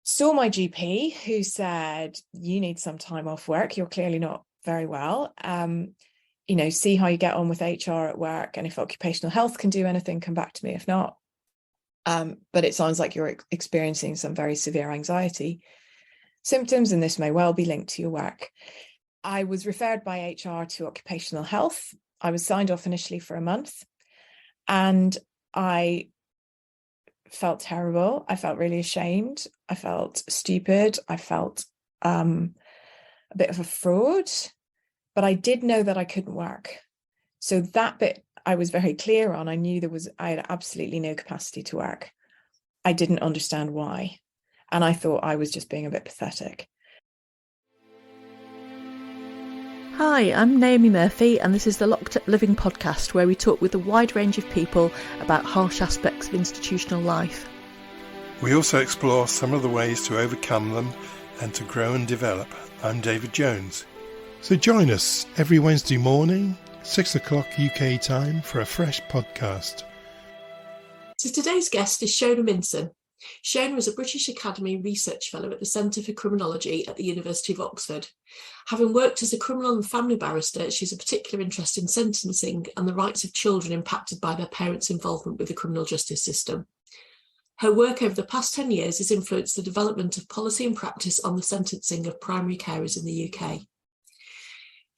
saw my GP, who said, you need some time off work. You're clearly not very well. See how you get on with HR at work. And if occupational health can do anything, come back to me. If not, but it sounds like you're experiencing some very severe anxiety symptoms, and this may well be linked to your work. I was referred by HR to occupational health. I was signed off initially for a month, and I felt terrible. I felt really ashamed. I felt stupid. I felt a bit of a fraud, but I did know that I couldn't work. So that bit I was very clear on. I knew I had absolutely no capacity to work. I didn't understand why. And I thought I was just being a bit pathetic. Hi, I'm Naomi Murphy, and this is the Locked Up Living podcast, where we talk with a wide range of people about harsh aspects of institutional life. We also explore some of the ways to overcome them and to grow and develop. I'm David Jones. So join us every Wednesday morning, 6 o'clock UK time, for a fresh podcast. So today's guest is Shona Minson. Shona was a British Academy Research Fellow at the Centre for Criminology at the University of Oxford. Having worked as a criminal and family barrister, she has a particular interest in sentencing and the rights of children impacted by their parents' involvement with the criminal justice system. Her work over the past 10 years has influenced the development of policy and practice on the sentencing of primary carers in the UK.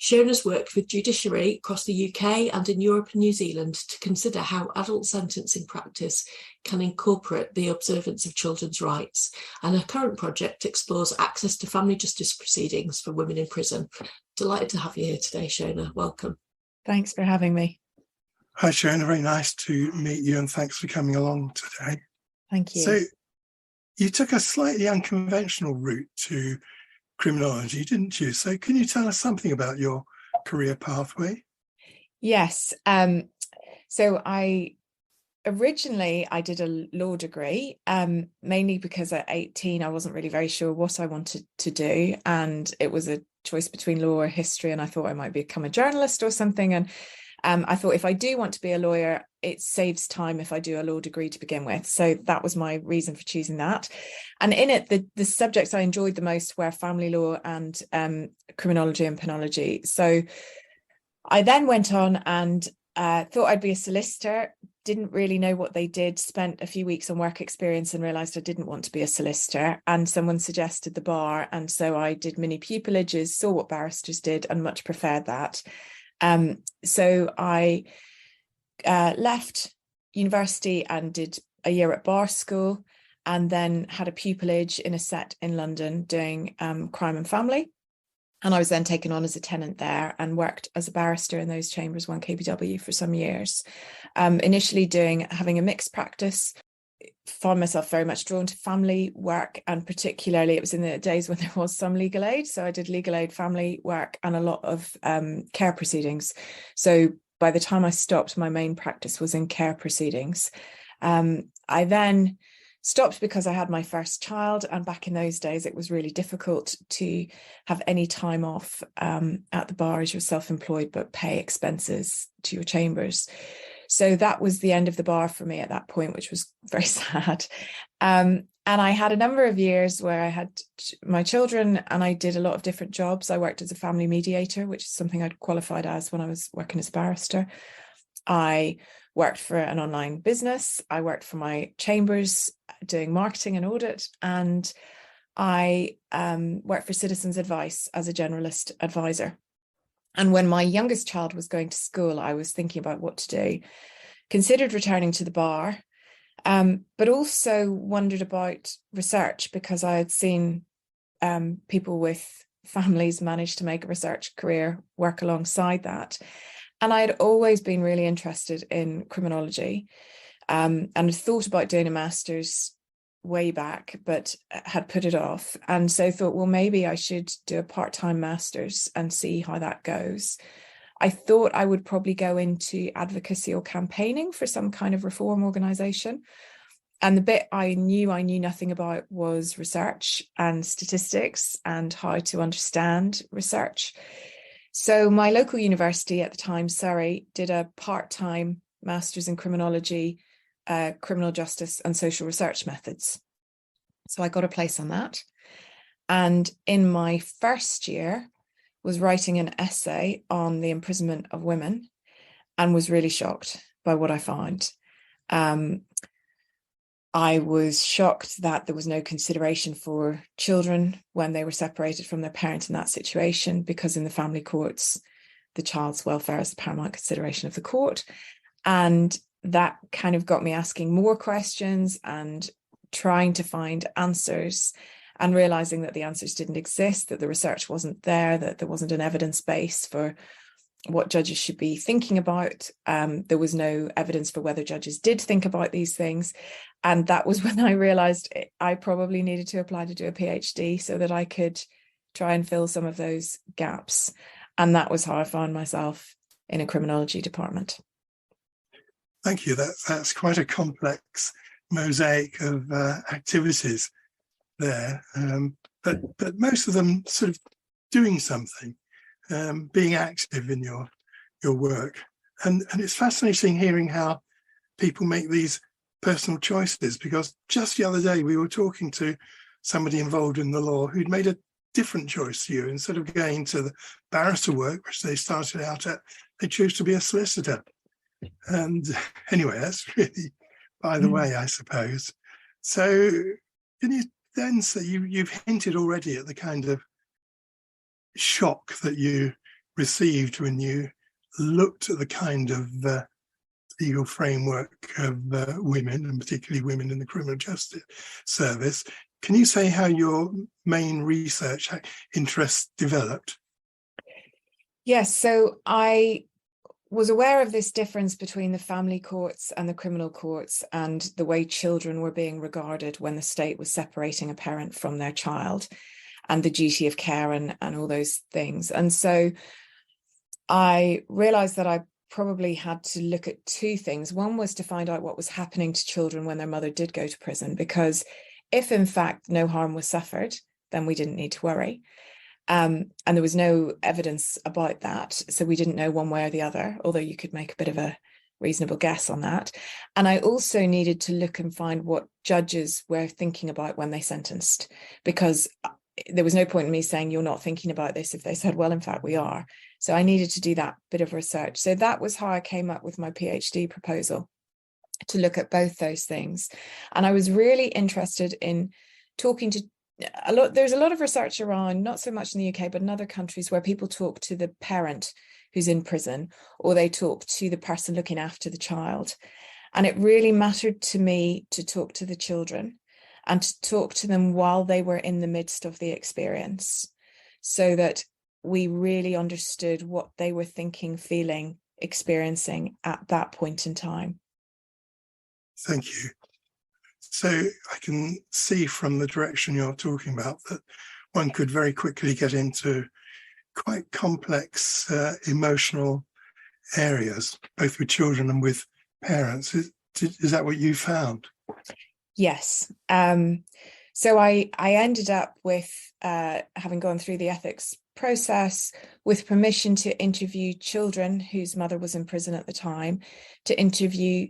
Shona's worked with judiciary across the UK and in Europe and New Zealand to consider how adult sentencing practice can incorporate the observance of children's rights, and her current project explores access to family justice proceedings for women in prison. Delighted to have you here today, Shona. Welcome. Thanks for having me. Hi, Shona. Very nice to meet you, and thanks for coming along today. Thank you. So you took a slightly unconventional route to criminology, didn't you? So can you tell us something about your career pathway? Yes. So I did a law degree, mainly because at 18 I wasn't really very sure what I wanted to do, and it was a choice between law or history, and I thought I might become a journalist or something. And I thought, if I do want to be a lawyer, it saves time if I do a law degree to begin with. So that was my reason for choosing that. And in it, the subjects I enjoyed the most were family law and criminology and penology. So I then went on and thought I'd be a solicitor, didn't really know what they did, spent a few weeks on work experience and realised I didn't want to be a solicitor. And someone suggested the bar. And so I did mini pupilages, saw what barristers did, and much preferred that. So I left university and did a year at bar school, and then had a pupillage in a set in London doing crime and family. And I was then taken on as a tenant there and worked as a barrister in those chambers, 1KBW, for some years. Initially having a mixed practice. Found myself very much drawn to family work, and particularly it was in the days when there was some legal aid. So I did legal aid, family work, and a lot of care proceedings. So by the time I stopped, my main practice was in care proceedings. I then stopped because I had my first child, and back in those days it was really difficult to have any time off at the bar as you're self-employed but pay expenses to your chambers. So that was the end of the bar for me at that point, which was very sad. And I had a number of years where I had my children, and I did a lot of different jobs. I worked as a family mediator, which is something I'd qualified as when I was working as a barrister. I worked for an online business. I worked for my chambers doing marketing and audit. And I worked for Citizens Advice as a generalist advisor. And when my youngest child was going to school, I was thinking about what to do, considered returning to the bar, but also wondered about research, because I had seen people with families manage to make a research career work alongside that. And I had always been really interested in criminology, and thought about doing a master's way back, but had put it off. And so thought, well, maybe I should do a part-time master's and see how that goes. I thought I would probably go into advocacy or campaigning for some kind of reform organisation. And the bit I knew nothing about was research and statistics and how to understand research. So my local university at the time, Surrey, did a part-time master's in criminology, criminal justice and social research methods. So I got a place on that. And in my first year was writing an essay on the imprisonment of women and was really shocked by what I found. I was shocked that there was no consideration for children when they were separated from their parent in that situation, because in the family courts, the child's welfare is the paramount consideration of the court. And that kind of got me asking more questions and trying to find answers, and realizing that the answers didn't exist, that the research wasn't there, that there wasn't an evidence base for what judges should be thinking about. There was no evidence for whether judges did think about these things. And that was when I realized I probably needed to apply to do a PhD so that I could try and fill some of those gaps. And that was how I found myself in a criminology department. Thank you. That's quite a complex mosaic of activities there, but most of them sort of doing something, being active in your work. And it's fascinating hearing how people make these personal choices, because just the other day we were talking to somebody involved in the law who'd made a different choice to you. Instead of going to the barrister work, which they started out at, they chose to be a solicitor. And anyway, that's really by the way, I suppose. So can you then say, you've hinted already at the kind of shock that you received when you looked at the kind of legal framework of women, and particularly women in the criminal justice service. Can you say how your main research interest developed? Yes, so I was aware of this difference between the family courts and the criminal courts, and the way children were being regarded when the state was separating a parent from their child, and the duty of care and all those things. And so I realized that I probably had to look at two things. One was to find out what was happening to children when their mother did go to prison, because if in fact no harm was suffered, then we didn't need to worry. And there was no evidence about that, so we didn't know one way or the other, although you could make a bit of a reasonable guess on that. And I also needed to look and find what judges were thinking about when they sentenced, because there was no point in me saying you're not thinking about this if they said, well, in fact, we are. So I needed to do that bit of research. So that was how I came up with my PhD proposal, to look at both those things. And I was really interested in talking to there's a lot of research around, not so much in the UK, but in other countries, where people talk to the parent who's in prison, or they talk to the person looking after the child. And it really mattered to me to talk to the children, and to talk to them while they were in the midst of the experience, so that we really understood what they were thinking, feeling, experiencing at that point in time. Thank you. So I can see from the direction you're talking about that one could very quickly get into quite complex emotional areas, both with children and with parents. Is that what you found? Yes. So I ended up with, having gone through the ethics process, with permission to interview children whose mother was in prison at the time, to interview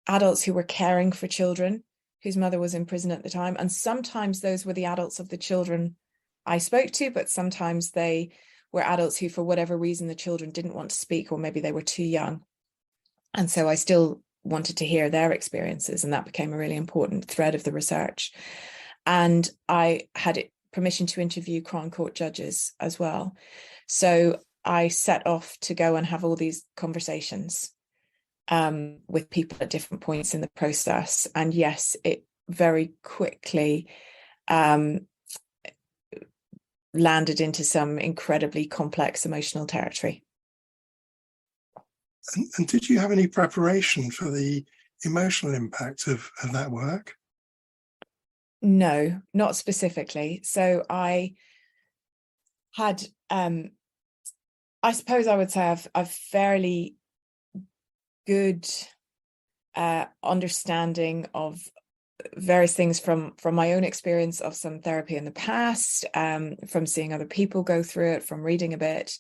adults who were caring for children whose mother was in prison at the time. And sometimes those were the adults of the children I spoke to, but sometimes they were adults who, for whatever reason, the children didn't want to speak, or maybe they were too young. And so I still wanted to hear their experiences, and that became a really important thread of the research. And I had permission to interview Crown Court judges as well. So I set off to go and have all these conversations with people at different points in the process. And yes, it very quickly landed into some incredibly complex emotional territory. And did you have any preparation for the emotional impact of that work? No, not specifically. So I had, I suppose I would say I've fairly good understanding of various things from my own experience of some therapy in the past, from seeing other people go through it, from reading a bit.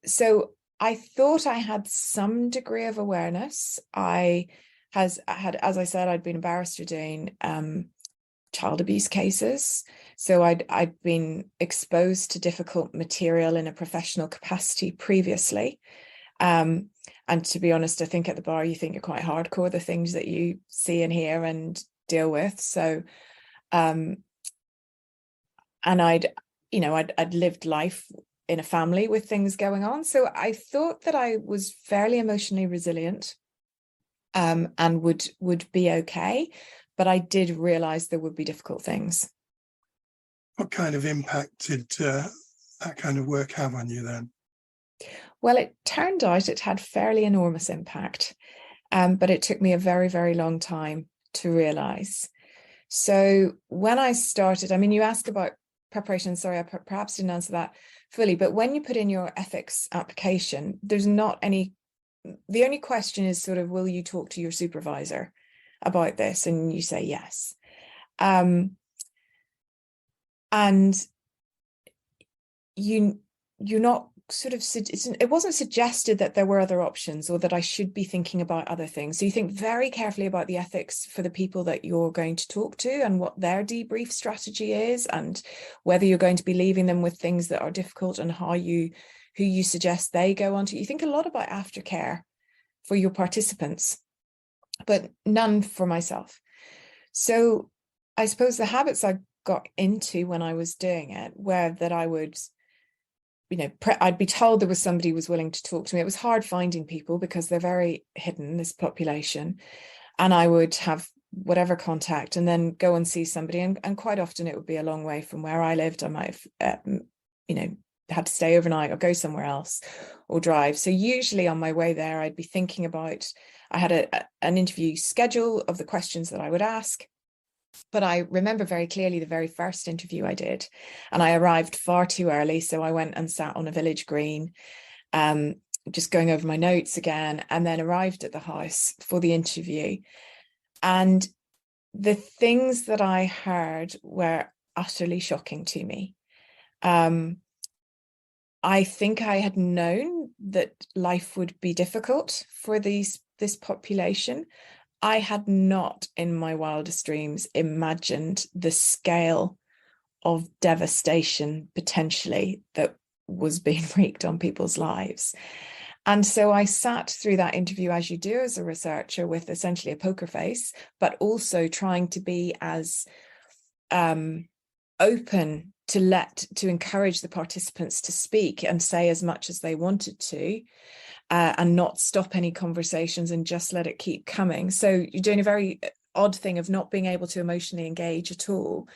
So I thought I had some degree of awareness. I had, as I said, I'd been a barrister doing child abuse cases. So I'd been exposed to difficult material in a professional capacity previously. And to be honest, I think at the bar, you think you're quite hardcore, the things that you see and hear and deal with. So, and I'd lived life in a family with things going on. So I thought that I was fairly emotionally resilient, and would be okay. But I did realize there would be difficult things. What kind of impact did that kind of work have on you then? Well, it turned out it had fairly enormous impact, but it took me a very, very long time to realize. So when I started, I mean, you asked about preparation. Sorry, I perhaps didn't answer that fully, but when you put in your ethics application, there's not any, the only question is sort of, will you talk to your supervisor about this? And you say yes. And you're not sort of, it wasn't suggested that there were other options or that I should be thinking about other things. So you think very carefully about the ethics for the people that you're going to talk to and what their debrief strategy is, and whether you're going to be leaving them with things that are difficult and who you suggest they go on to. You think a lot about aftercare for your participants, but none for myself. So I suppose the habits I got into when I was doing it were that I would, I'd be told there was somebody who was willing to talk to me. It was hard finding people because they're very hidden, this population. And I would have whatever contact and then go and see somebody. And quite often it would be a long way from where I lived. I might have, had to stay overnight or go somewhere else or drive. So usually on my way there, I'd be thinking about, I had an interview schedule of the questions that I would ask. But I remember very clearly the very first interview I did, and I arrived far too early. So I went and sat on a village green, just going over my notes again, and then arrived at the house for the interview. And the things that I heard were utterly shocking to me. I think I had known that life would be difficult for this population. I had not in my wildest dreams imagined the scale of devastation potentially that was being wreaked on people's lives. And so I sat through that interview, as you do as a researcher, with essentially a poker face, but also trying to be as open to encourage the participants to speak and say as much as they wanted to. And not stop any conversations and just let it keep coming. So you're doing a very odd thing of not being able to emotionally engage at all,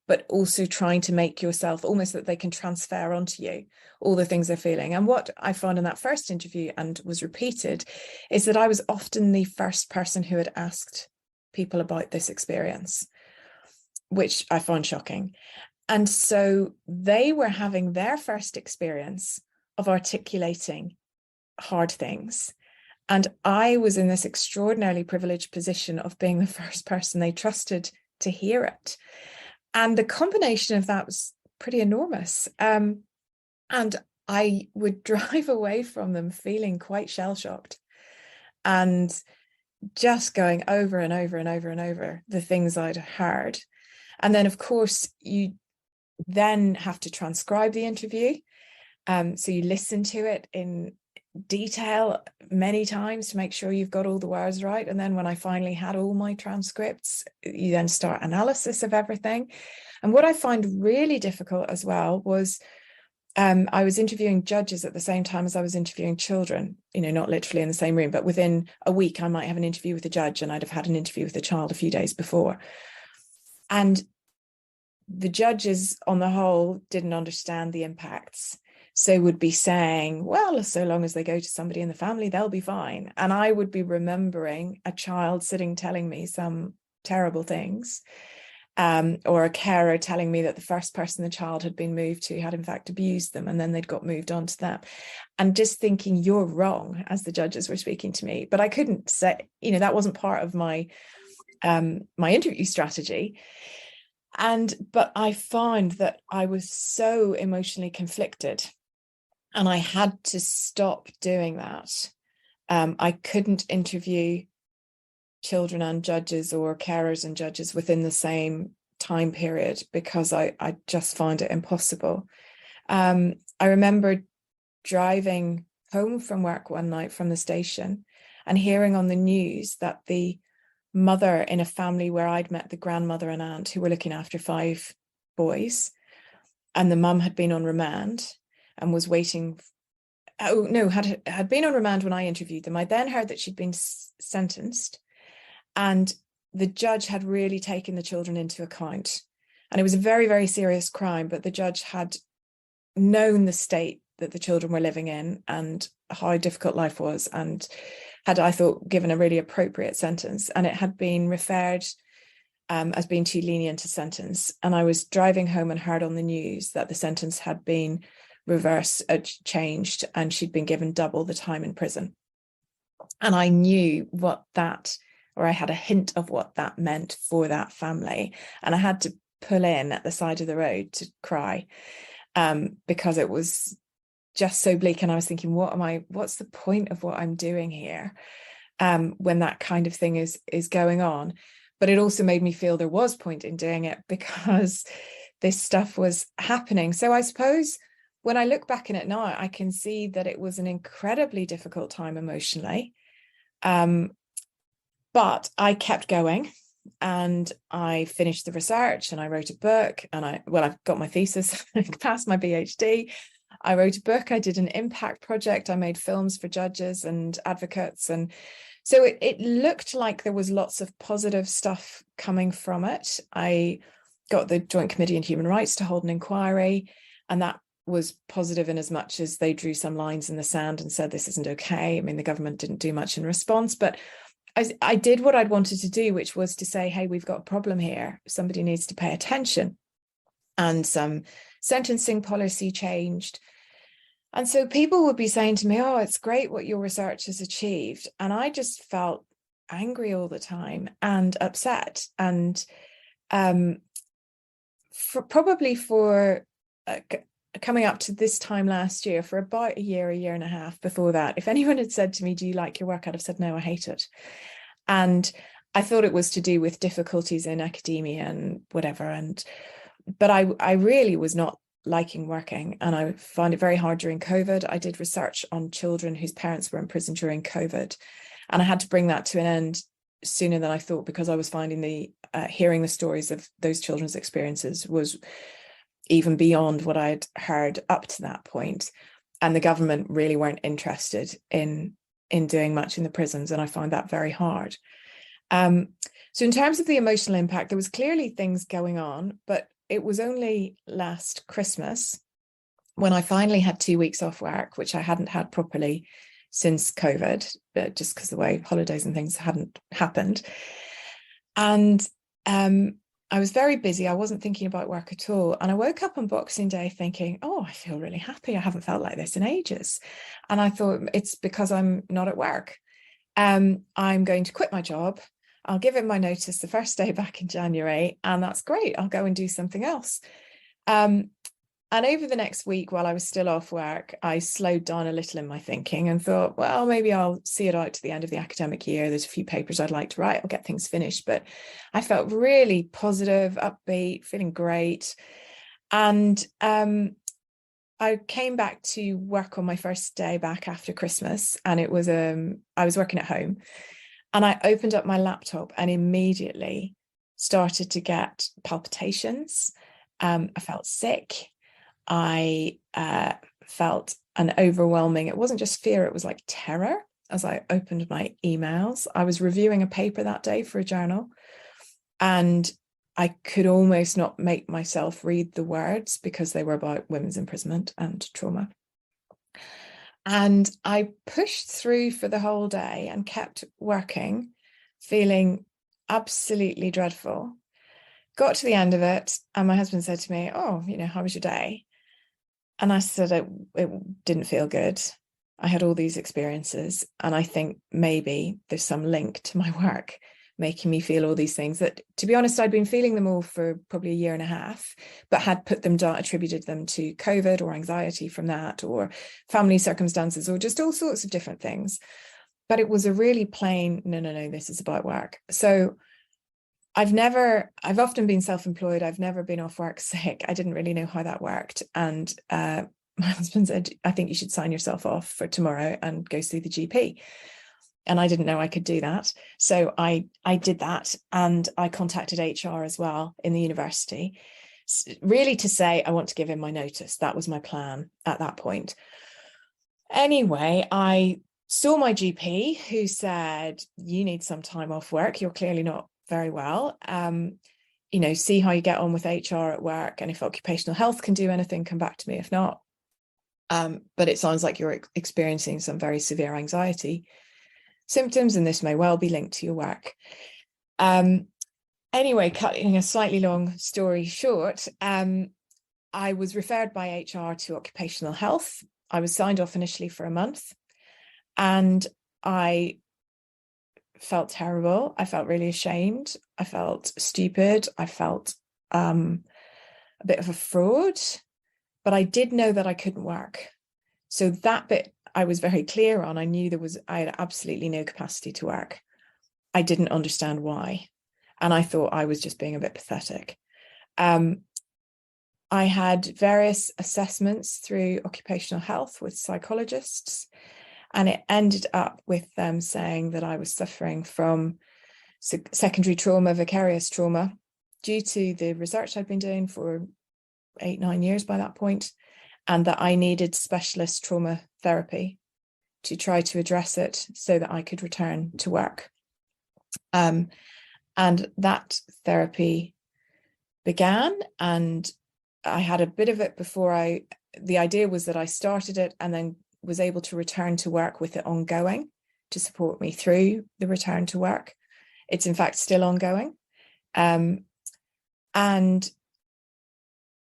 but also trying to make yourself almost that they can transfer onto you all the things they're feeling. And what I found in that first interview, and was repeated, is that I was often the first person who had asked people about this experience, which I found shocking. And so they were having their first experience of articulating hard things. And I was in this extraordinarily privileged position of being the first person they trusted to hear it. And the combination of that was pretty enormous. And I would drive away from them feeling quite shell-shocked and just going over and over and over and over the things I'd heard. And then, of course, you then have to transcribe the interview. So you listen to it in detail many times to make sure you've got all the words right. And then when I finally had all my transcripts, you then start analysis of everything. And what I find really difficult as well was I was interviewing judges at the same time as I was interviewing children, not literally in the same room, but within a week I might have an interview with a judge and I'd have had an interview with a child a few days before. And the judges on the whole didn't understand the impacts. So would be saying, well, so long as they go to somebody in the family, they'll be fine. And I would be remembering a child sitting telling me some terrible things, or a carer telling me that the first person the child had been moved to had in fact abused them, and then they'd got moved on to them. And just thinking, you're wrong, as the judges were speaking to me. But I couldn't say, that wasn't part of my my interview strategy. But I found that I was so emotionally conflicted. And I had to stop doing that. I couldn't interview children and judges or carers and judges within the same time period because I just found it impossible. I remember driving home from work one night from the station and hearing on the news that the mother in a family where I'd met the grandmother and aunt who were looking after 5 boys, and the mum had been on remand and was waiting. Oh no, had been on remand when I interviewed them. I then heard that she'd been sentenced, and the judge had really taken the children into account. And it was a very, very serious crime, but the judge had known the state that the children were living in and how difficult life was, and had, I thought, given a really appropriate sentence. And it had been referred as being too lenient a sentence. And I was driving home and heard on the news that the sentence had been changed, and she'd been given double the time in prison. And I knew what that, or I had a hint of what that meant for that family. And I had to pull in at the side of the road to cry because it was just so bleak. And I was thinking, what's the point of what I'm doing here when that kind of thing is going on? But it also made me feel there was point in doing it because this stuff was happening. So I suppose when I look back in it now, I can see that it was an incredibly difficult time emotionally. But I kept going, and I finished the research, and I wrote a book, and I've got my thesis, I passed my PhD. I wrote a book, I did an impact project, I made films for judges and advocates. And so it looked like there was lots of positive stuff coming from it. I got the Joint Committee on Human Rights to hold an inquiry, and that was positive in as much as they drew some lines in the sand and said, this isn't okay. I mean, the government didn't do much in response, but I did what I'd wanted to do, which was to say, hey, we've got a problem here. Somebody needs to pay attention. And some sentencing policy changed. And so people would be saying to me, oh, it's great what your research has achieved. And I just felt angry all the time and upset. And probably for coming up to this time last year, for about a year and a half before that, if anyone had said to me, do you like your work? I'd have said, no, I hate it. And I thought it was to do with difficulties in academia and whatever. But I really was not liking working, and I found it very hard during COVID. I did research on children whose parents were in prison during COVID, and I had to bring that to an end sooner than I thought, because I was finding hearing the stories of those children's experiences was even beyond what I'd heard up to that point. And the government really weren't interested in doing much in the prisons, and I found that very hard. So in terms of the emotional impact, there was clearly things going on, but it was only last Christmas when I finally had 2 weeks off work, which I hadn't had properly since COVID, just because the way holidays and things hadn't happened. And I was very busy. I wasn't thinking about work at all. And I woke up on Boxing Day thinking, oh, I feel really happy. I haven't felt like this in ages. And I thought, it's because I'm not at work. I'm going to quit my job. I'll give it my notice the first day back in January, and that's great. I'll go and do something else. And over the next week, while I was still off work, I slowed down a little in my thinking and thought, well, maybe I'll see it out to the end of the academic year. There's a few papers I'd like to write. I'll get things finished. But I felt really positive, upbeat, feeling great. And I came back to work on my first day back after Christmas, and it was I was working at home. And I opened up my laptop and immediately started to get palpitations. I felt sick. I felt an overwhelming, it wasn't just fear, it was like terror as I opened my emails. I was reviewing a paper that day for a journal, and I could almost not make myself read the words because they were about women's imprisonment and trauma. And I pushed through for the whole day and kept working, feeling absolutely dreadful. Got to the end of it, and my husband said to me, oh, how was your day? And I said it didn't feel good. I had all these experiences, and I think maybe there's some link to my work making me feel all these things that, to be honest, I'd been feeling them all for probably a year and a half, but had put them down, attributed them to COVID or anxiety from that, or family circumstances, or just all sorts of different things. But it was a really plain, no, this is about work. So I've often been self-employed. I've never been off work sick. I didn't really know how that worked. And my husband said, I think you should sign yourself off for tomorrow and go see the GP. And I didn't know I could do that. So I did that, and I contacted HR as well in the university, really to say, I want to give him my notice. That was my plan at that point. Anyway, I saw my GP, who said, you need some time off work. You're clearly not very well. See how you get on with HR at work. And if occupational health can do anything, come back to me. If not, but it sounds like you're experiencing some very severe anxiety symptoms, and this may well be linked to your work. Anyway, cutting a slightly long story short, I was referred by HR to occupational health. I was signed off initially for a month, and I felt terrible. I felt really ashamed. I felt stupid. I felt a bit of a fraud, but I did know that I couldn't work. So that bit I was very clear on. I knew I had absolutely no capacity to work. I didn't understand why. And I thought I was just being a bit pathetic. I had various assessments through occupational health with psychologists, and it ended up with them saying that I was suffering from secondary trauma, vicarious trauma, due to the research I'd been doing for 8-9 years by that point, and that I needed specialist trauma therapy to try to address it so that I could return to work. And that therapy began, and I had a bit of it before the idea was that I started it and then was able to return to work with it ongoing to support me through the return to work. It's in fact still ongoing. And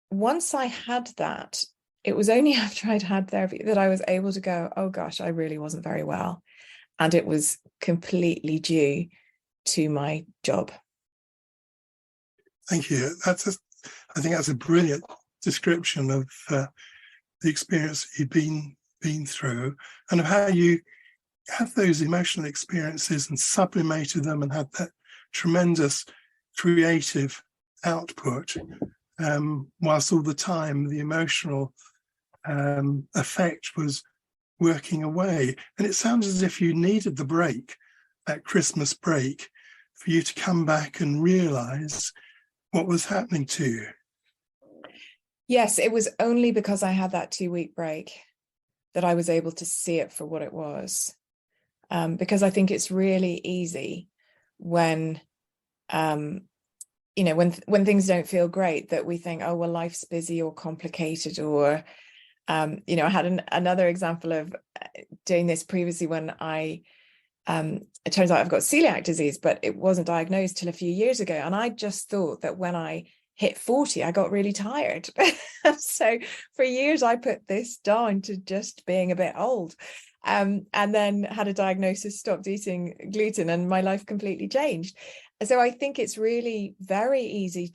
once I had that, it was only after I'd had therapy that I was able to go, oh gosh, I really wasn't very well. And it was completely due to my job. Thank you. I think that's a brilliant description of the experience you've been through, and of how you had those emotional experiences and sublimated them and had that tremendous creative output, whilst all the time the emotional effect was working away. And it sounds as if you needed the break, that Christmas break, for you to come back and realise what was happening to you. Yes, it was only because I had that 2-week break that I was able to see it for what it was. Because I think it's really easy when when things don't feel great, that we think, oh, well, life's busy or complicated, or I had another example of doing this previously when it turns out I've got celiac disease, but it wasn't diagnosed till a few years ago. And I just thought that when I hit 40, I got really tired. So for years, I put this down to just being a bit old, and then had a diagnosis, stopped eating gluten, and my life completely changed. So I think it's really very easy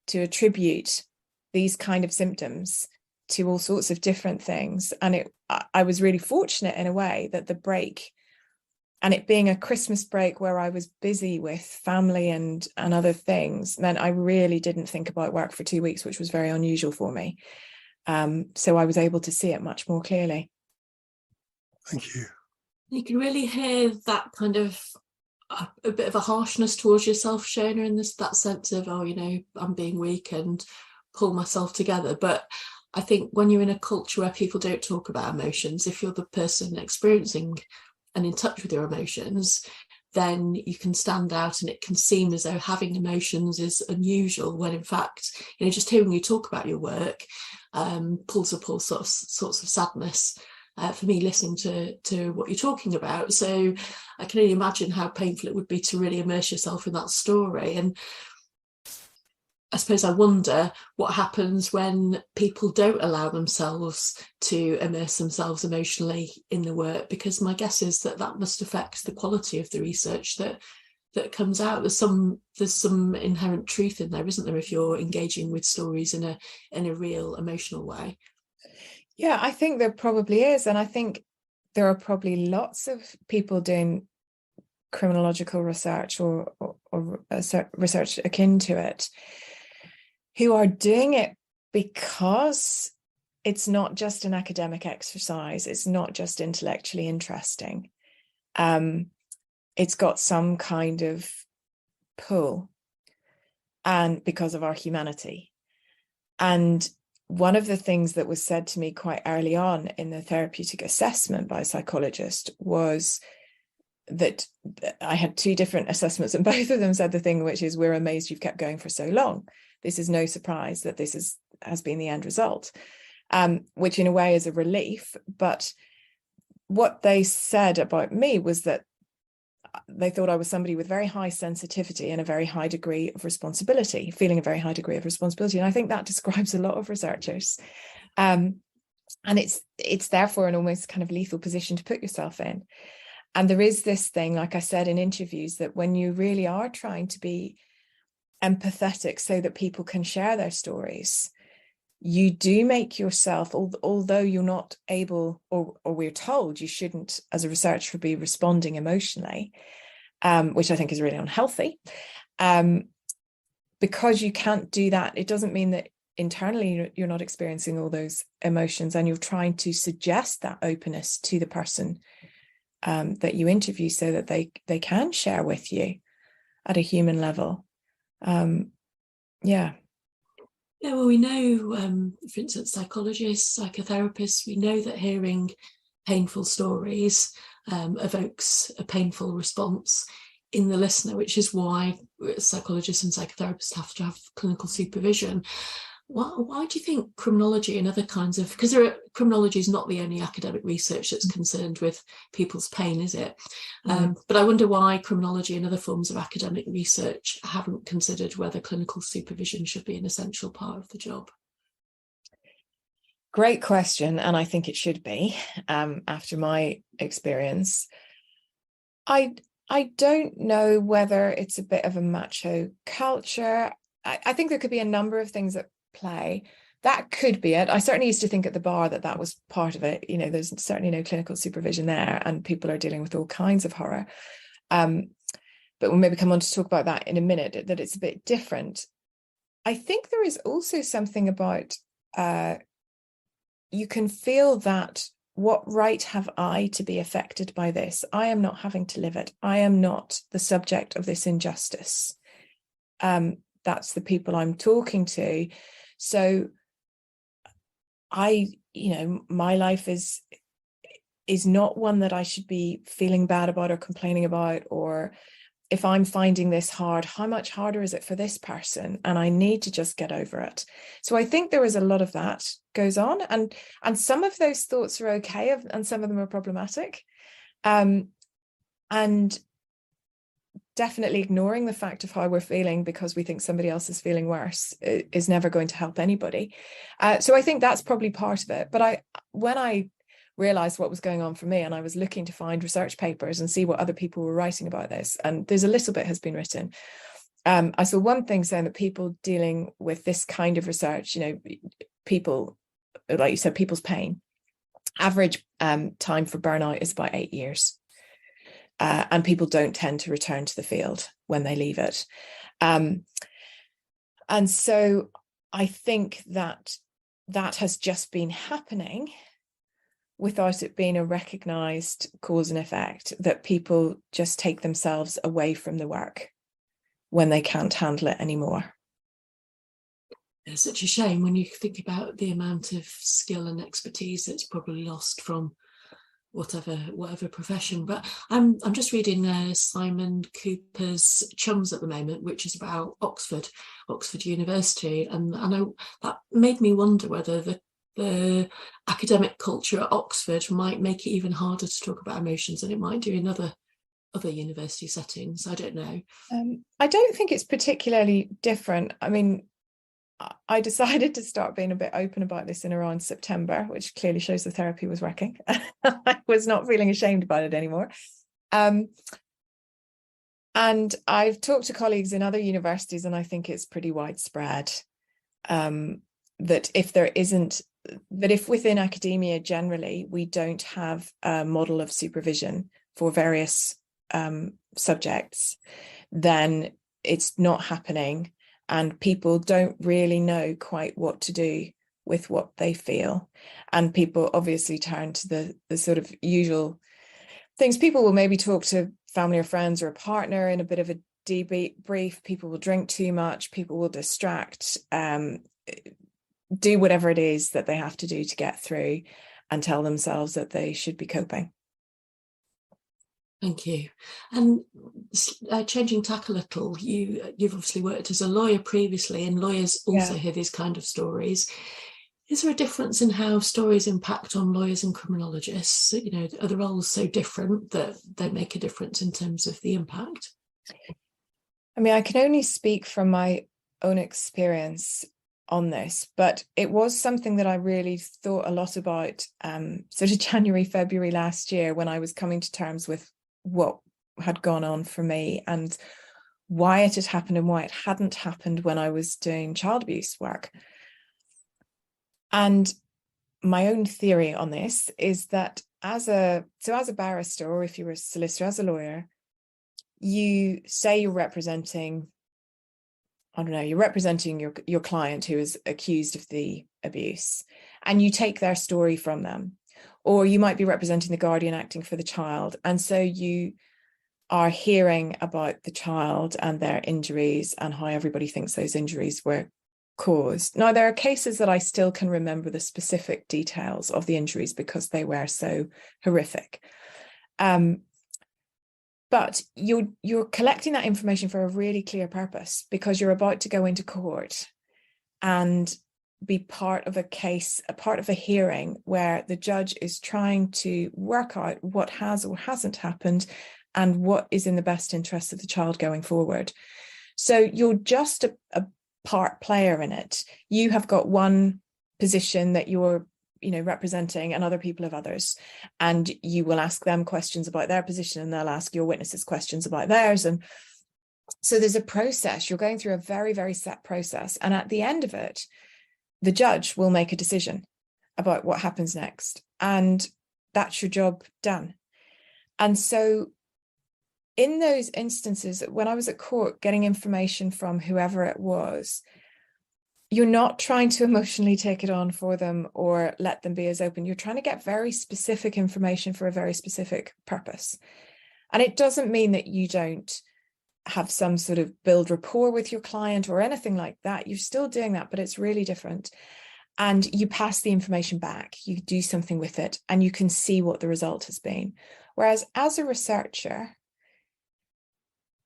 to attribute these kind of symptoms to all sorts of different things. And I was really fortunate in a way that the break, and it being a Christmas break where I was busy with family and other things, meant I really didn't think about work for 2 weeks, which was very unusual for me. So I was able to see it much more clearly. Thank you. You can really hear that kind of a bit of a harshness towards yourself, Shona, in that sense of, I'm being weak and pull myself together. But I think when you're in a culture where people don't talk about emotions, if you're the person experiencing and in touch with your emotions, then you can stand out, and it can seem as though having emotions is unusual, when in fact, just hearing you talk about your work pulls up all sorts of sadness for me listening to what you're talking about. So I can only imagine how painful it would be to really immerse yourself in that story. And I suppose I wonder what happens when people don't allow themselves to immerse themselves emotionally in the work, because my guess is that must affect the quality of the research that comes out. There's some inherent truth in there, isn't there, if you're engaging with stories in a real emotional way? Yeah, I think there probably is. And I think there are probably lots of people doing criminological research or research akin to it, who are doing it because it's not just an academic exercise, it's not just intellectually interesting. It's got some kind of pull, and because of our humanity. And one of the things that was said to me quite early on in the therapeutic assessment by a psychologist was that I had two different assessments, and both of them said the thing, which is, we're amazed you've kept going for so long. This is no surprise that this has been the end result, which in a way is a relief. But what they said about me was that they thought I was somebody with very high sensitivity and a very high degree of responsibility, feeling a very high degree of responsibility. And I think that describes a lot of researchers. And it's therefore an almost kind of lethal position to put yourself in. And there is this thing, like I said in interviews, that when you really are trying to be empathetic so that people can share their stories, you do make yourself, although you're not able, or we're told you shouldn't, as a researcher, be responding emotionally, which I think is really unhealthy. Because you can't do that, it doesn't mean that internally you're not experiencing all those emotions, and you're trying to suggest that openness to the person that you interview so that they can share with you at a human level. Yeah, well, we know, for instance, psychologists, psychotherapists, we know that hearing painful stories evokes a painful response in the listener, which is why psychologists and psychotherapists have to have clinical supervision. Why do you think criminology and other kinds of, because criminology is not the only academic research that's concerned with people's pain, is it? But I wonder why criminology and other forms of academic research haven't considered whether clinical supervision should be an essential part of the job. Great question, and I think it should be, after my experience. I don't know whether it's a bit of a macho culture. I think there could be a number of things at play. That could be it. I certainly used to think at the bar that was part of it. You know, there's certainly no clinical supervision there, and people are dealing with all kinds of horror. But we'll maybe come on to talk about that in a minute, that it's a bit different. I think there is also something about you can feel that, what right have I to be affected by this? I am not having to live it. I am not the subject of this injustice. That's the people I'm talking to. So my life is not one that I should be feeling bad about or complaining about, or if I'm finding this hard, how much harder is it for this person? And I need to just get over it. So I think there is a lot of that goes on, and some of those thoughts are okay, and some of them are problematic. And definitely ignoring the fact of how we're feeling because we think somebody else is feeling worse is never going to help anybody. So I think that's probably part of it. But when I realized what was going on for me, and I was looking to find research papers and see what other people were writing about this, and there's a little bit has been written. I saw one thing saying that people dealing with this kind of research, people, like you said, people's pain, average time for burnout is about 8 years. And people don't tend to return to the field when they leave it. And so I think that has just been happening without it being a recognised cause and effect, that people just take themselves away from the work when they can't handle it anymore. It's such a shame when you think about the amount of skill and expertise that's probably lost from whatever profession. But I'm just reading Simon Cooper's Chums at the moment, which is about Oxford University, and I know that made me wonder whether the academic culture at Oxford might make it even harder to talk about emotions than it might do in other university settings. I don't know. I don't think it's particularly different. I mean, I decided to start being a bit open about this in around September, which clearly shows the therapy was working. I was not feeling ashamed about it anymore. And I've talked to colleagues in other universities, and I think it's pretty widespread, that if within academia generally we don't have a model of supervision for various subjects, then it's not happening, and people don't really know quite what to do with what they feel. And people obviously turn to the sort of usual things. People will maybe talk to family or friends or a partner in a bit of a debrief. People will drink too much. People will distract, do whatever it is that they have to do to get through, and tell themselves that they should be coping. Thank you. And changing tack a little, you've obviously worked as a lawyer previously, and lawyers also hear these kind of stories. Is there a difference in how stories impact on lawyers and criminologists? You know, are the roles so different that they make a difference in terms of the impact? I mean, I can only speak from my own experience on this, but it was something that I really thought a lot about sort of January, February last year, when I was coming to terms with what had gone on for me and why it had happened and why it hadn't happened when I was doing child abuse work. And my own theory on this is that as a barrister, or if you were a solicitor, as a lawyer, you say you're representing, I don't know, you're representing your client who is accused of the abuse, and you take their story from them. Or you might be representing the guardian acting for the child, and so you are hearing about the child and their injuries and how everybody thinks those injuries were caused. Now, there are cases that I still can remember the specific details of the injuries because they were so horrific. But you're collecting that information for a really clear purpose, because you're about to go into court and be part of a case, a part of a hearing where the judge is trying to work out what has or hasn't happened and what is in the best interest of the child going forward. So you're just a part player in it. You have got one position that you're representing, and other people have others, and you will ask them questions about their position and they'll ask your witnesses questions about theirs. And so there's a process. You're going through a very, very set process, and at the end of it, the judge will make a decision about what happens next, and that's your job done. And so in those instances, when I was at court getting information from whoever it was, you're not trying to emotionally take it on for them or let them be as open. You're trying to get very specific information for a very specific purpose. And it doesn't mean that you don't have some sort of build rapport with your client or anything like that. You're still doing that, but it's really different. And you pass the information back, you do something with it, and you can see what the result has been. Whereas as a researcher,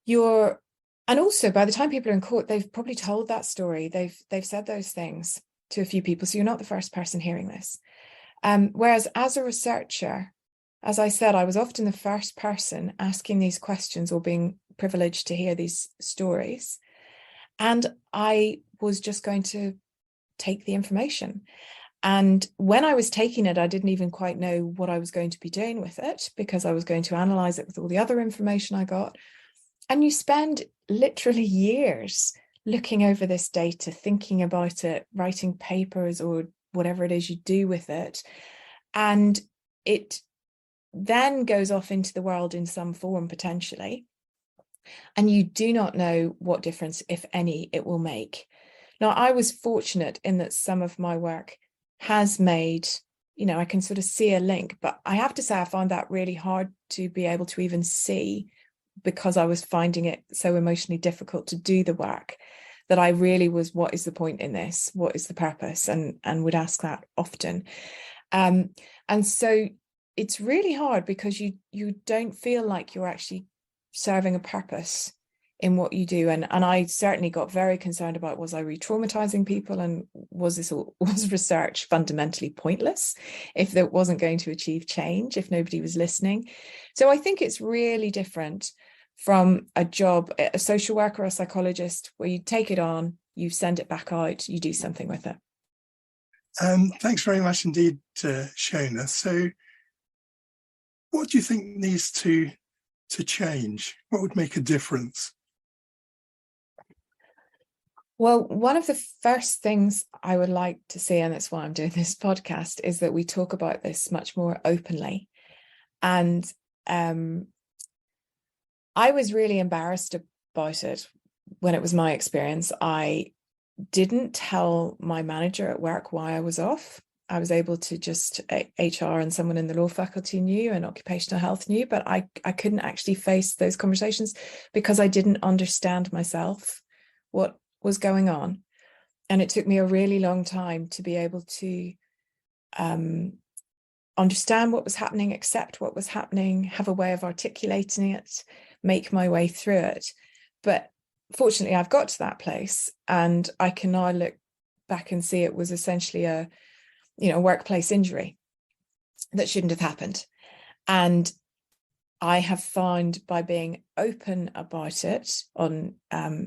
and also by the time people are in court, they've probably told that story. They've said those things to a few people. So you're not the first person hearing this. Whereas as a researcher, as I said, I was often the first person asking these questions or being privileged to hear these stories. And I was just going to take the information. And when I was taking it, I didn't even quite know what I was going to be doing with it, because I was going to analyze it with all the other information I got. And you spend literally years looking over this data, thinking about it, writing papers or whatever it is you do with it. And it then goes off into the world in some form, potentially. And you do not know what difference, if any, it will make. Now, I was fortunate in that some of my work has made, I can sort of see a link, but I have to say I found that really hard to be able to even see, because I was finding it so emotionally difficult to do the work, that I really was, what is the point in this? What is the purpose? And would ask that often. And so it's really hard, because you don't feel like you're actually serving a purpose in what you do. And I certainly got very concerned about, was I re-traumatizing people? And was research fundamentally pointless if it wasn't going to achieve change, if nobody was listening? So I think it's really different from a job, a social worker or a psychologist, where you take it on, you send it back out, you do something with it. Thanks very much indeed, Shona. So what do you think needs to change? What would make a difference? Well, one of the first things I would like to see, and that's why I'm doing this podcast, is that we talk about this much more openly. And I was really embarrassed about it when it was my experience. I didn't tell my manager at work why I was off. I was able to just, HR and someone in the law faculty knew, and occupational health knew, but I couldn't actually face those conversations because I didn't understand myself, what was going on. And it took me a really long time to be able to understand what was happening, accept what was happening, have a way of articulating it, make my way through it. But fortunately, I've got to that place, and I can now look back and see it was essentially a workplace injury that shouldn't have happened. And I have found, by being open about it on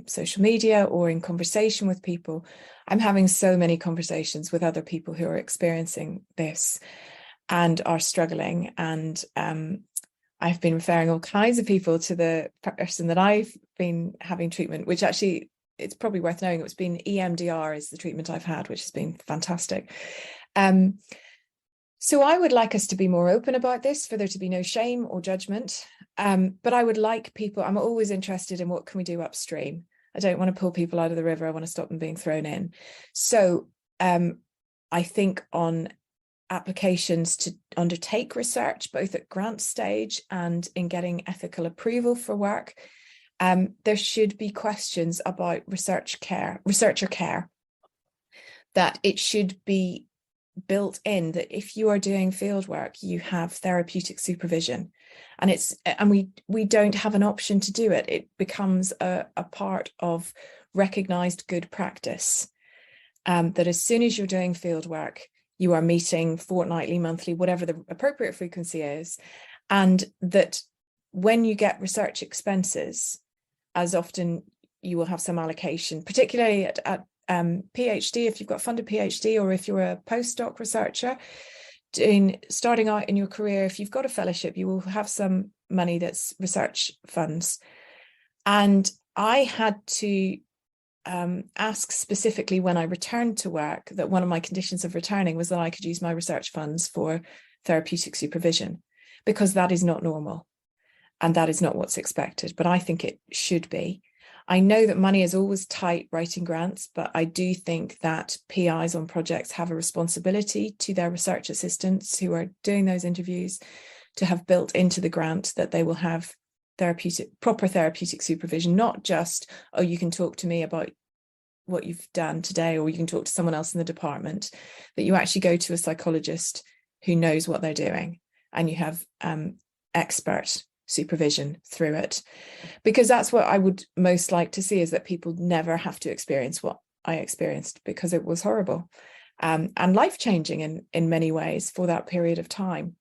social media or in conversation with people, I'm having so many conversations with other people who are experiencing this and are struggling. And I've been referring all kinds of people to the person that I've been having treatment, which actually, it's probably worth knowing, it's been EMDR is the treatment I've had, which has been fantastic. So I would like us to be more open about this, for there to be no shame or judgment. But I would like people, I'm always interested in what can we do upstream. I don't want to pull people out of the river. I want to stop them being thrown in. So I think on applications to undertake research, both at grant stage and in getting ethical approval for work, there should be questions about researcher care, that it should be built in that if you are doing field work, you have therapeutic supervision, and we don't have an option to do it. It becomes a part of recognized good practice, that as soon as you're doing field work, you are meeting fortnightly, monthly, whatever the appropriate frequency is, and that when you get research expenses, as often you will have some allocation, particularly at PhD, if you've got funded PhD, or if you're a postdoc researcher starting out in your career, if you've got a fellowship, you will have some money that's research funds. And I had to ask specifically when I returned to work that one of my conditions of returning was that I could use my research funds for therapeutic supervision, because that is not normal and that is not what's expected, but I think it should be. I know that money is always tight writing grants, but I do think that PIs on projects have a responsibility to their research assistants who are doing those interviews to have built into the grant that they will have proper therapeutic supervision, not just, oh, you can talk to me about what you've done today, or you can talk to someone else in the department, that you actually go to a psychologist who knows what they're doing, and you have expert supervision through it, because that's what I would most like to see, is that people never have to experience what I experienced, because it was horrible and life-changing in many ways for that period of time.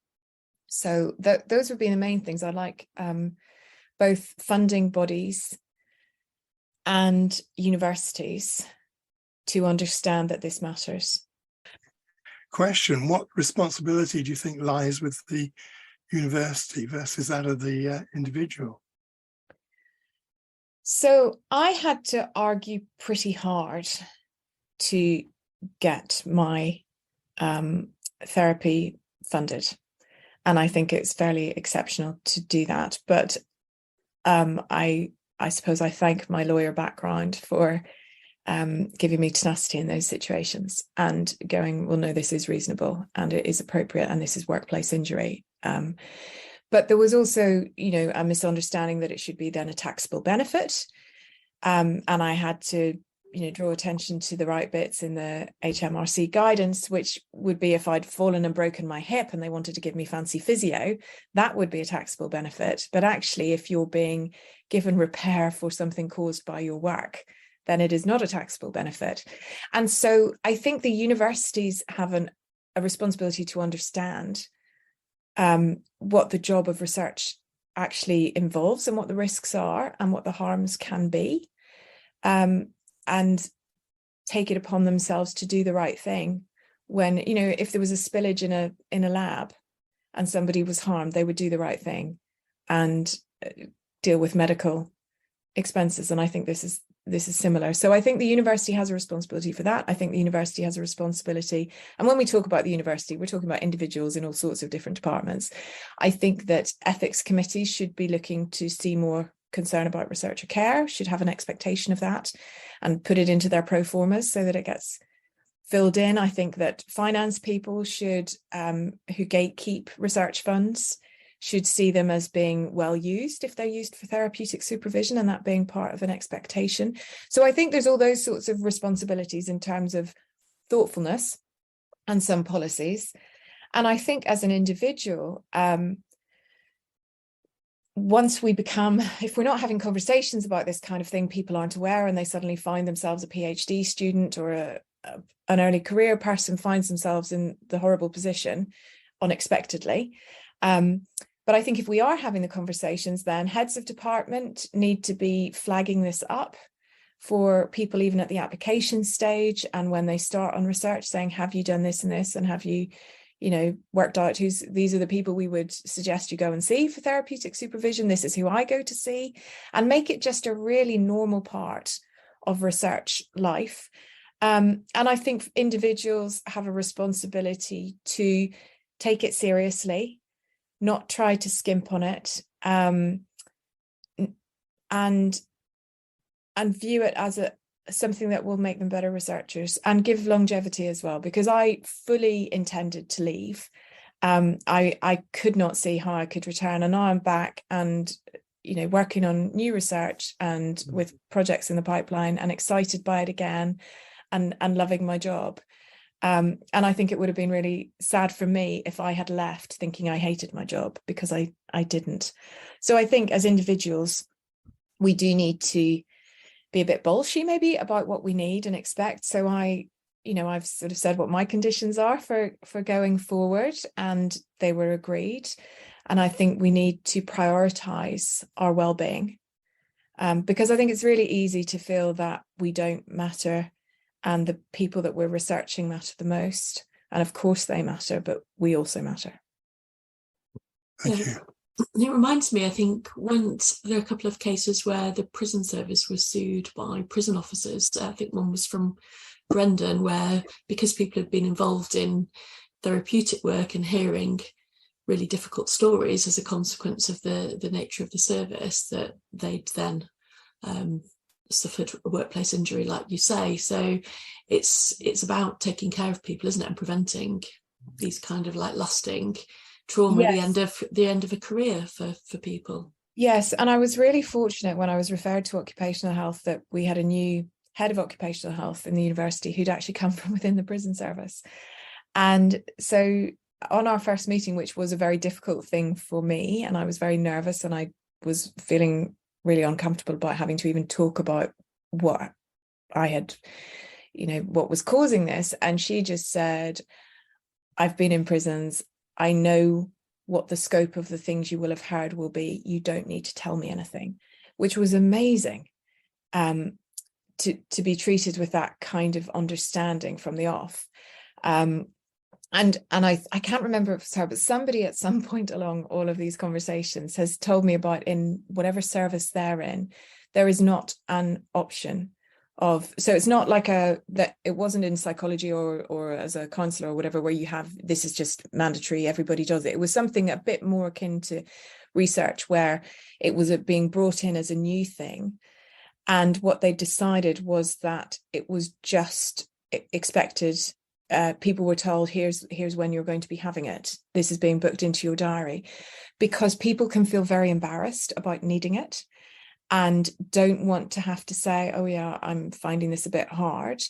So those would be the main things. I'd like both funding bodies and universities to understand that this matters. Question: what responsibility do you think lies with the university versus that of the individual? So I had to argue pretty hard to get my therapy funded, and I think it's fairly exceptional to do that. But I suppose I thank my lawyer background for giving me tenacity in those situations and going, well, no, this is reasonable and it is appropriate and this is workplace injury. But there was also, a misunderstanding that it should be then a taxable benefit. And I had to, draw attention to the right bits in the HMRC guidance, which would be if I'd fallen and broken my hip and they wanted to give me fancy physio, that would be a taxable benefit. But actually, if you're being given repair for something caused by your work, then it is not a taxable benefit. And so I think the universities have a responsibility to understand what the job of research actually involves and what the risks are and what the harms can be, and take it upon themselves to do the right thing. When, if there was a spillage in a lab and somebody was harmed, they would do the right thing and deal with medical expenses. And I think this is similar. So I think the university has a responsibility for that. I think the university has a responsibility. And when we talk about the university, we're talking about individuals in all sorts of different departments. I think that ethics committees should be looking to see more concern about researcher care should have an expectation of that and put it into their pro formas so that it gets filled in. I think that finance people should, who gatekeep research funds, should see them as being well used if they're used for therapeutic supervision, and that being part of an expectation. So I think there's all those sorts of responsibilities in terms of thoughtfulness and some policies. And I think as an individual, once we become, if we're not having conversations about this kind of thing, people aren't aware, and they suddenly find themselves a PhD student or an early career person finds themselves in the horrible position unexpectedly. But I think if we are having the conversations, then heads of department need to be flagging this up for people even at the application stage, and when they start on research, saying, have you done this and this, and have you worked out these are the people we would suggest you go and see for therapeutic supervision, this is who I go to see, and make it just a really normal part of research life. And I think individuals have a responsibility to take it seriously, not try to skimp on it, and view it as something that will make them better researchers and give longevity as well, because I fully intended to leave. I could not see how I could return, and now I'm back and working on new research and with projects in the pipeline, and excited by it again, and loving my job. And I think it would have been really sad for me if I had left thinking I hated my job, because I didn't. So I think as individuals, we do need to be a bit bolshy maybe about what we need and expect. So I've sort of said what my conditions are for going forward, and they were agreed. And I think we need to prioritize our well-being, because I think it's really easy to feel that we don't matter and the people that we're researching matter the most. And of course they matter, but we also matter. Thank you. It reminds me, I think once there are a couple of cases where the prison service was sued by prison officers. I think one was from Brendan, where because people had been involved in therapeutic work and hearing really difficult stories as a consequence of the nature of the service, that they'd then suffered a workplace injury, like you say. So it's about taking care of people, isn't it, and preventing these kind of like lasting trauma. Yes. the end of a career for people. Yes, and I was really fortunate when I was referred to occupational health that we had a new head of occupational health in the university who'd actually come from within the prison service. And so on our first meeting, which was a very difficult thing for me, and I was very nervous, and I was feeling really uncomfortable about having to even talk about what I had, what was causing this. And she just said, I've been in prisons. I know what the scope of the things you will have heard will be. You don't need to tell me anything, which was amazing, to be treated with that kind of understanding from the off. And I can't remember if it's her, but somebody at some point along all of these conversations has told me about, in whatever service they're in, there is not an option of, so it's not like that it wasn't in psychology or as a counselor or whatever, where you have, this is just mandatory, everybody does it. It was something a bit more akin to research, where it was being brought in as a new thing. And what they decided was that it was just expected. People were told, here's when you're going to be having it. This is being booked into your diary, because people can feel very embarrassed about needing it and don't want to have to say, oh yeah, I'm finding this a bit hard.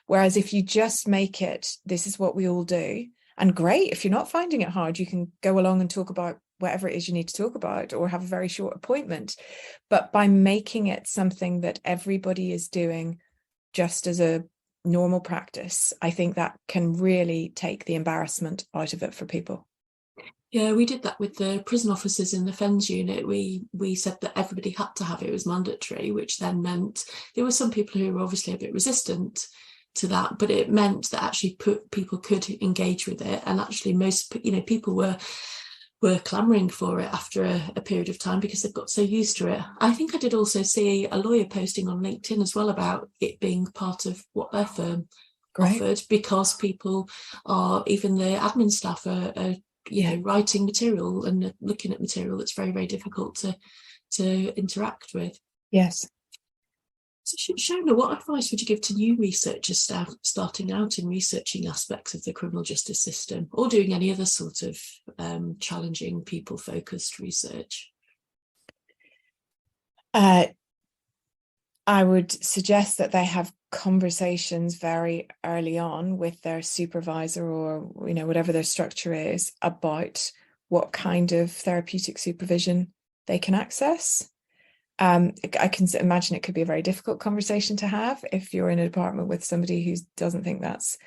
Whereas if you just make it, this is what we all do. And great, if you're not finding it hard, you can go along and talk about whatever it is you need to talk about, or have a very short appointment. But by making it something that everybody is doing just as a normal practice, I think that can really take the embarrassment out of it for people. Yeah, we did that with the prison officers in the FENS unit. We said that everybody had to have it. It was mandatory, which then meant there were some people who were obviously a bit resistant to that, but it meant that actually people could engage with it, and actually most people were clamouring for it after a period of time, because they've got so used to it. I think I did also see a lawyer posting on LinkedIn as well about it being part of what their firm offered, because people are, even the admin staff are writing material and looking at material that's very, very difficult to interact with. Yes. So Shona, what advice would you give to new researchers starting out in researching aspects of the criminal justice system, or doing any other sort of challenging people-focused research? I would suggest that they have conversations very early on with their supervisor, or whatever their structure is, about what kind of therapeutic supervision they can access. I can imagine it could be a very difficult conversation to have if you're in a department with somebody who doesn't think that's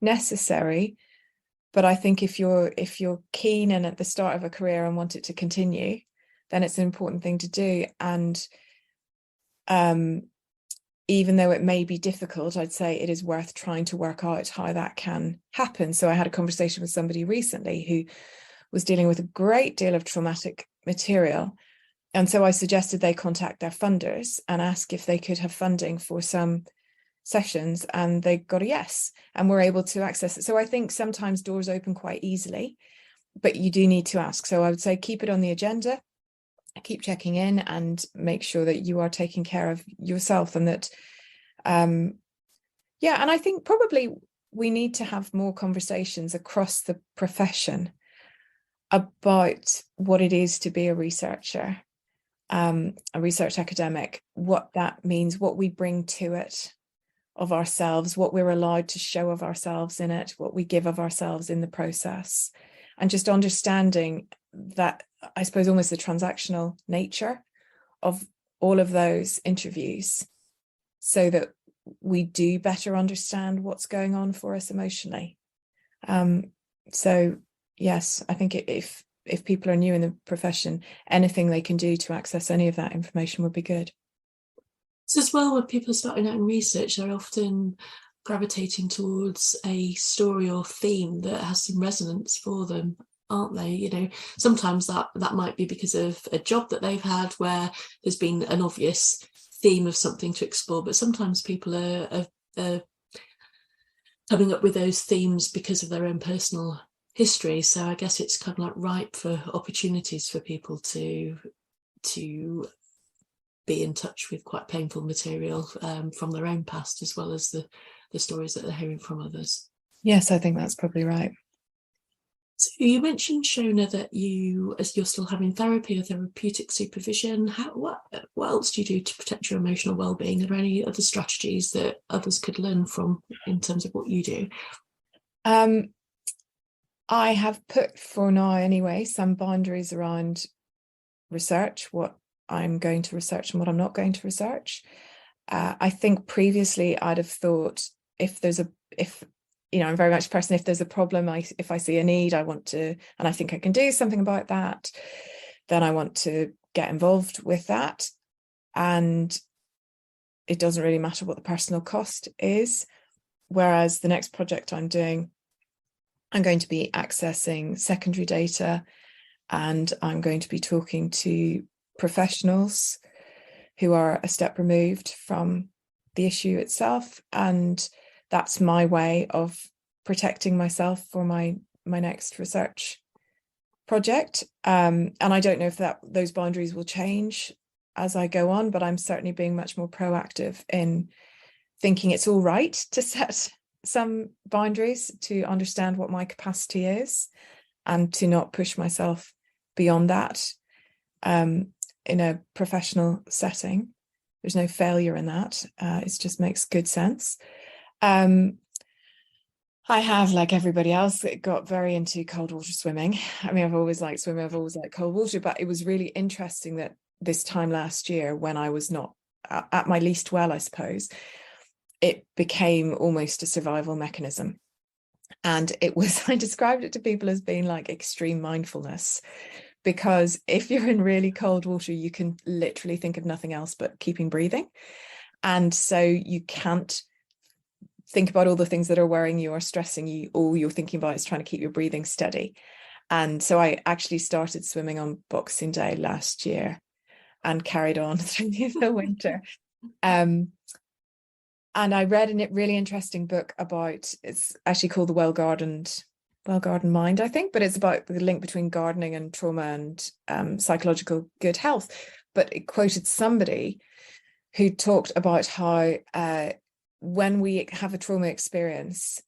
necessary. But I think if you're keen and at the start of a career and want it to continue, then it's an important thing to do. And even though it may be difficult, I'd say it is worth trying to work out how that can happen. So I had a conversation with somebody recently who was dealing with a great deal of traumatic material. And so I suggested they contact their funders and ask if they could have funding for some sessions, and they got a yes, and were able to access it. So I think sometimes doors open quite easily, but you do need to ask. So I would say keep it on the agenda, keep checking in, and make sure that you are taking care of yourself, and that, and I think probably we need to have more conversations across the profession about what it is to be a researcher. A research academic, what that means, what we bring to it of ourselves, what we're allowed to show of ourselves in it, what we give of ourselves in the process, and just understanding that, I suppose, almost the transactional nature of all of those interviews, so that we do better understand what's going on for us emotionally. So yes, I think if people are new in the profession, anything they can do to access any of that information would be good. So as well, when people are starting out in research, they're often gravitating towards a story or theme that has some resonance for them, aren't they? Sometimes that might be because of a job that they've had where there's been an obvious theme of something to explore, but sometimes people are coming up with those themes because of their own personal history. So I guess it's kind of like ripe for opportunities for people to be in touch with quite painful material from their own past, as well as the stories that they're hearing from others. Yes, I think that's probably right. So you mentioned, Shona, that as you're still having therapy or therapeutic supervision, what else do you do to protect your emotional well-being? Are there any other strategies that others could learn from in terms of what you do? I have put, for now anyway, some boundaries around research, what I'm going to research and what I'm not going to research. I think previously I'd have thought I'm very much a person, if there's a problem, if I see a need, I want to, and I think I can do something about that, then I want to get involved with that. And it doesn't really matter what the personal cost is. Whereas the next project I'm doing, I'm going to be accessing secondary data, and I'm going to be talking to professionals who are a step removed from the issue itself. And that's my way of protecting myself for my next research project. And I don't know if those boundaries will change as I go on, but I'm certainly being much more proactive in thinking it's all right to set some boundaries, to understand what my capacity is, and to not push myself beyond that in a professional setting. There's no failure in that. It just makes good sense. I have, like everybody else, got very into cold water swimming. I mean, I've always liked swimming, I've always liked cold water, but it was really interesting that this time last year, when I was not at my least well, I suppose, it became almost a survival mechanism. And I described it to people as being like extreme mindfulness, because if you're in really cold water, you can literally think of nothing else but keeping breathing. And so you can't think about all the things that are worrying you or stressing you. All you're thinking about is trying to keep your breathing steady. And so I actually started swimming on Boxing Day last year and carried on through the winter. And I read a really interesting book about, it's actually called The Well-Gardened Mind, I think, but it's about the link between gardening and trauma and psychological good health. but it quoted somebody who talked about how when we have a trauma experience,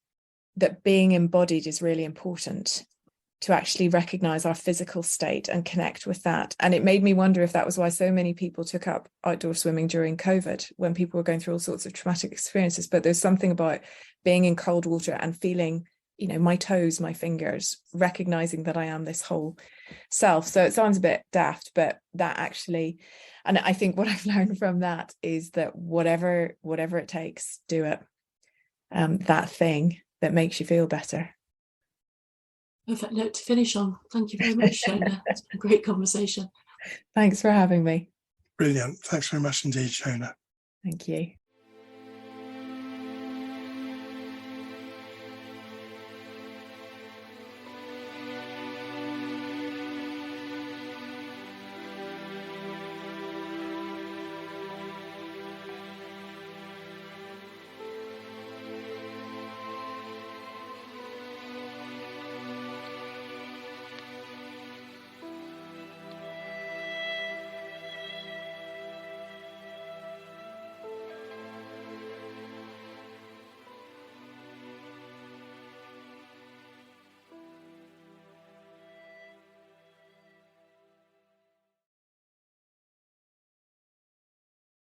that being embodied is really important, to actually recognize our physical state and connect with that. And it made me wonder if that was why so many people took up outdoor swimming during COVID, when people were going through all sorts of traumatic experiences. But there's something about being in cold water and feeling, you know, my toes, my fingers, recognizing that I am this whole self. So it sounds a bit daft, but that actually, and I think what I've learned from that is that whatever it takes, do it. That thing that makes you feel better. Perfect note to finish on. Thank you very much, Shona. It's been a great conversation. Thanks for having me. Brilliant. Thanks very much indeed, Shona. Thank you.